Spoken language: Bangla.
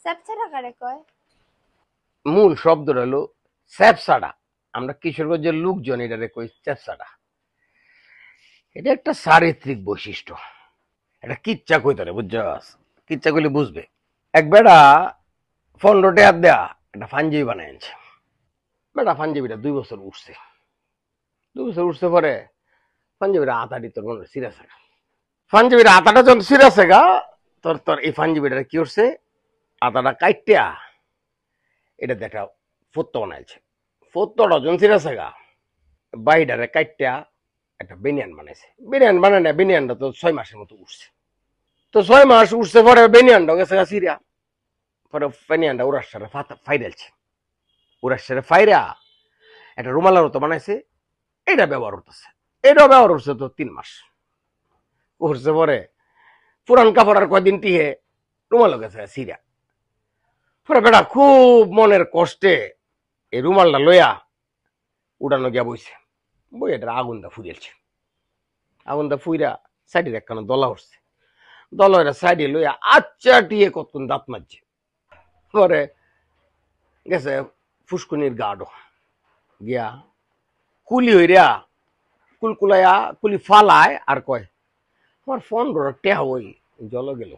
স্যাপছাড়া কারে কয়? মূল শব্দ হলো স্যাপসাডা। আমরা কিশোরগঞ্জের লোকজন এটারে কই স্যাপসাডা। এটা একটা চারিত্রিক বৈশিষ্ট্য। এটা কিচ্ছা কইতারে বুঝছস? কিচ্ছা কইলে বুঝবে। এক বেড়া 15 টাকা দেয়া একটা পাঞ্জাবি বানায় আনছে। বেটা পাঞ্জাবিটা 2 বছর উঠছে। 2 বছর উঠছে পরে পাঞ্জাবিটা আতাটি তোর মনে সিরিয়াস গা। পাঞ্জাবির আতাটা যখন সিরিয়াস গা তোর তোর এই পাঞ্জাবিটা কি করছে? আতাটা কাইটিয়া এটা দেখা ফত্ত বানাইছে। ফত্তটা যখন সিরিয়াস গা বাইডারে কাইটিয়া একটা বেনিয়ান বানাইছে। বেনিয়ান বানায় না, বেনিয়ানটা তো 6 মাসের মতো উঠছে। তো 6 মাস উঠছে পরে বেনিয়ানটা গেছে গা সিরিয়া। পরে বেনিয়ানটা ওরার সাথে ফাইরালছে। ওরার সাথে ফাইরা একটা রুমালের মতো বানাইছে। এটা ব্যবহার করতেছে। এটাও ব্যবহার করছে তো 3 মাস করছে পরে পুরান কাপড় আর কয়দিন টিহে রুমালও গেছে সিরিয়া। পরে বেটা খুব মনের কষ্টে এই রুমালটা লইয়া উড়ানো গিয়া বইছে। বই এটা আগুনটা ফুরিয়েছে। আগুনটা ফুইরা সাইডের একখানা দলা উঠছে। দলা এটা সাইডে লইয়া আচ্ছা টিয়ে কতক্ষণ দাঁত মারছে। পরে গেছে ফুসকুনির গার্ডও গিয়া কুলি হইরা কুলকুলাইয়া কুলি ফালায় আর কয় আমার 15 টেহা ওই জল গেল।